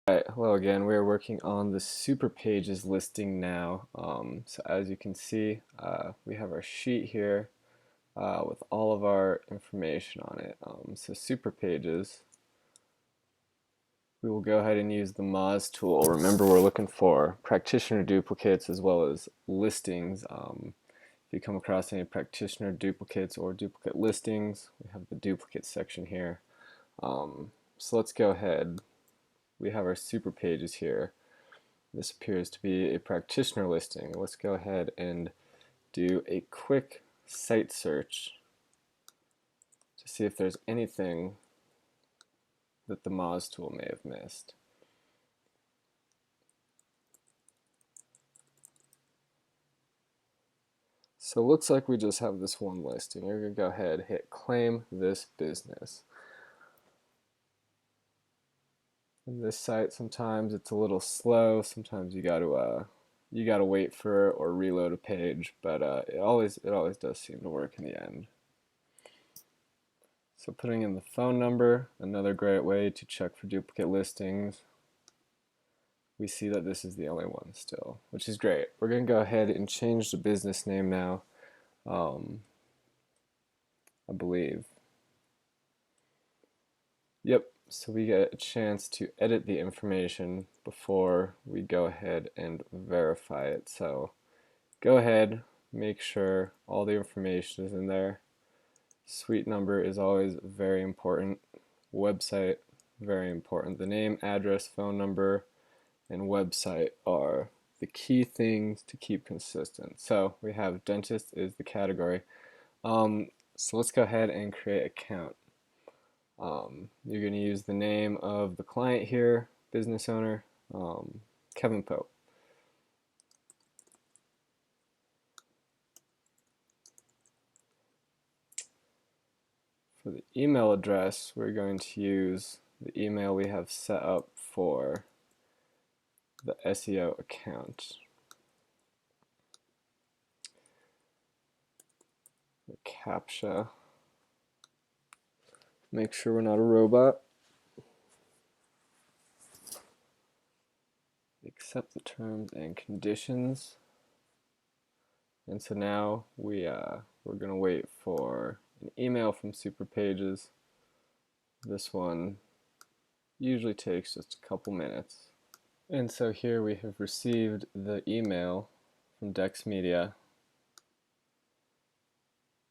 Alright, hello again. We're working on the superpages listing now. So as you can see, we have our sheet here with all of our information on it. So superpages, we will go ahead and use the Moz tool. Remember, we're looking for practitioner duplicates as well as listings. If you come across any practitioner duplicates or duplicate listings, we have the duplicate section here. So let's go ahead. We have our superpages here. This appears to be a practitioner listing. Let's go ahead and do a quick site search to see if there's anything that the Moz tool may have missed. So it looks like we just have this one listing. You're going to go ahead and hit claim this business. And this site, sometimes it's a little slow. Sometimes you got to wait for it or reload a page, but it always does seem to work in the end. So putting in the phone number, another great way to check for duplicate listings. We see that this is the only one still, which is great. We're going to go ahead and change the business name now, I believe. Yep, so we get a chance to edit the information before we go ahead and verify it. So go ahead, make sure all the information is in there. Suite number is always very important. Website, very important. The name, address, phone number, and website are the key things to keep consistent. So we have dentist is the category. So let's go ahead and create an account. You're going to use the name of the client here, business owner, Kevin Pope. For the email address, we're going to use the email we have set up for the SEO account. The CAPTCHA. Make sure we're not a robot. Accept the terms and conditions. And so now we're going to wait for an email from Superpages. This one usually takes just a couple minutes. And so here we have received the email from Dex Media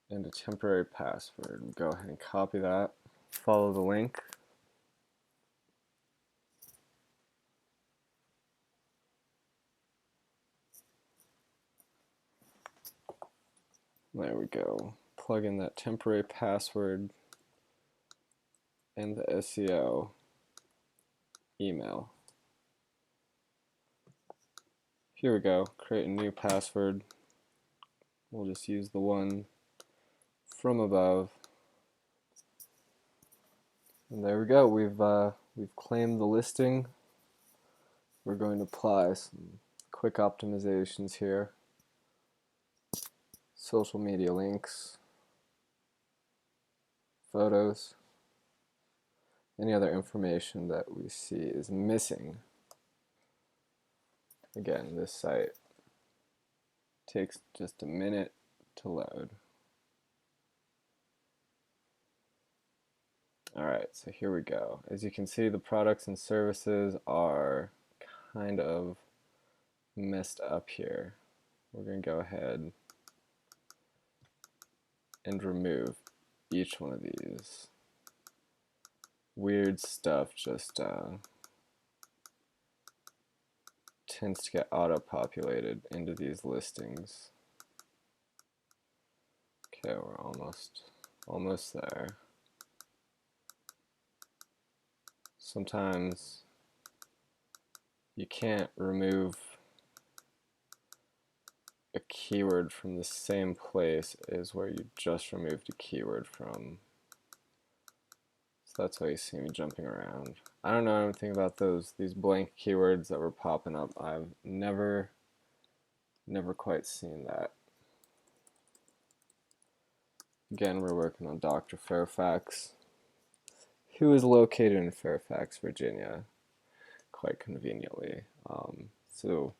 and a temporary password. We'll go ahead and copy that, follow the link. There we go. Plug in that temporary password and the SEO email. Here we go. Create a new password. We'll just use the one from above. And there we go. We've claimed the listing. We're going to apply some quick optimizations here. Social media links, photos, any other information that we see is missing. Again, this site takes just a minute to load. Alright, so here we go. As you can see, the products and services are kind of messed up here. We're going to go ahead and remove each one of these. Weird stuff just tends to get auto-populated into these listings. Okay, we're almost there. Sometimes you can't remove a keyword from the same place as where you just removed a keyword from. So that's why you see me jumping around. I don't know anything about these blank keywords that were popping up. I've never quite seen that. Again, we're working on Dr. Fairfax, who is located in Fairfax, Virginia. quite conveniently. So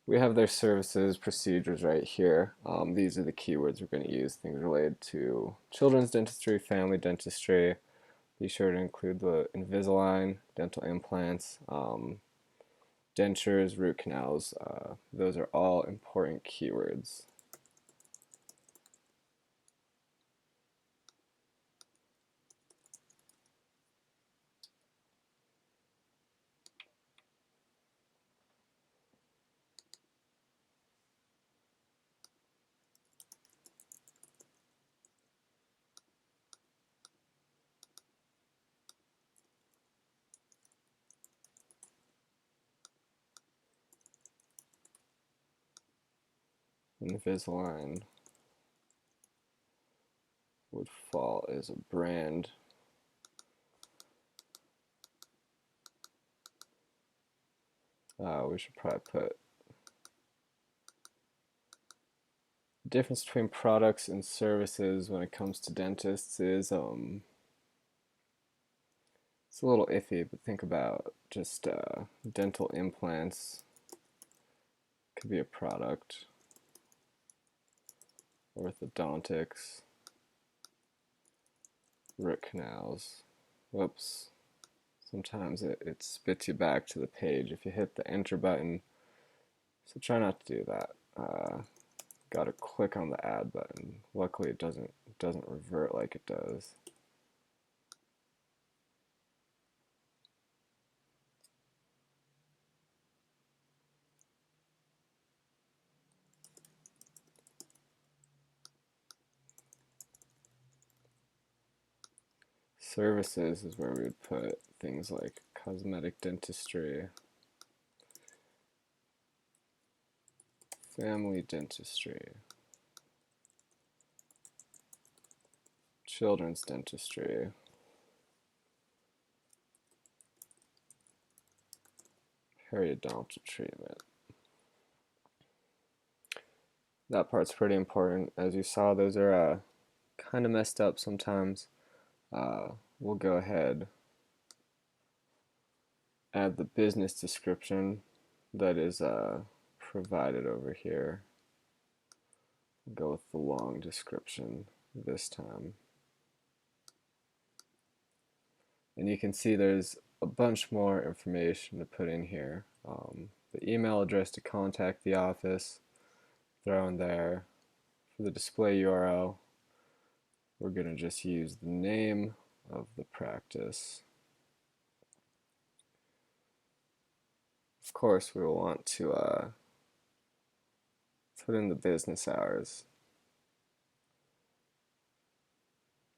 we have their services procedures right here. These are the keywords we're going to use, things related to children's dentistry, family dentistry. Be sure to include the Invisalign, dental implants, dentures, root canals. Those are all important keywords. Invisalign would fall as a brand. We should probably put the difference between products and services when it comes to dentists is it's a little iffy, but think about just dental implants could be a product. Orthodontics, root canals. Whoops. Sometimes it spits you back to the page if you hit the enter button. So try not to do that. Got to click on the add button. Luckily it doesn't revert like it does. Services is where we would put things like cosmetic dentistry, family dentistry, children's dentistry, periodontal treatment. That part's pretty important. As you saw, those are kind of messed up sometimes. We'll go ahead, add the business description that is provided over here. Go with the long description this time. And you can see there's a bunch more information to put in here. The email address to contact the office, throw in there. For the display URL, we're going to just use the name of the practice. Of course, we will want to put in the business hours.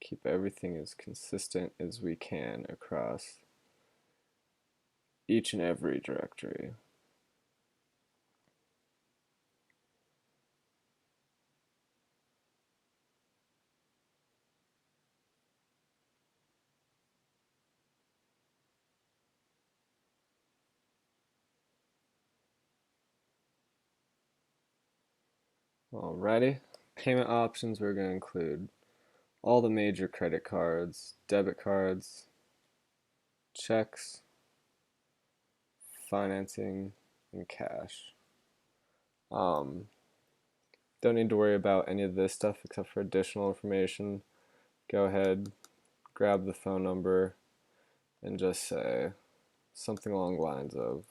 Keep everything as consistent as we can across each and every directory. Alrighty, payment options, we're going to include all the major credit cards, debit cards, checks, financing, and cash. Don't need to worry about any of this stuff except for additional information. Go ahead, grab the phone number, and just say something along the lines of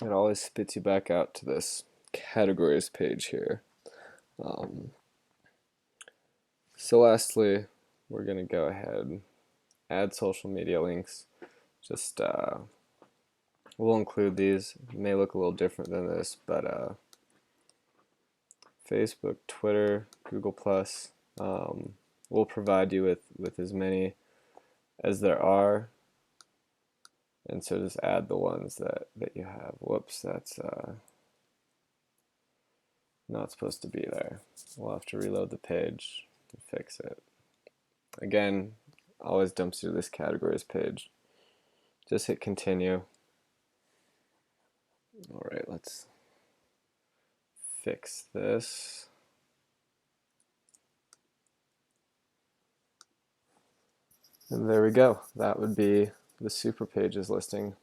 it always spits you back out to this categories page here. So lastly, we're going to go ahead, add social media links. Just we'll include these. It may look a little different than this, but Facebook, Twitter, Google Plus. We'll provide you with as many as there are, and so just add the ones that you have. Whoops, that's not supposed to be there. We'll have to reload the page and fix it. Again, always dumps you to this categories page. Just hit continue. All right, let's fix this. And there we go. That would be the superpages listing.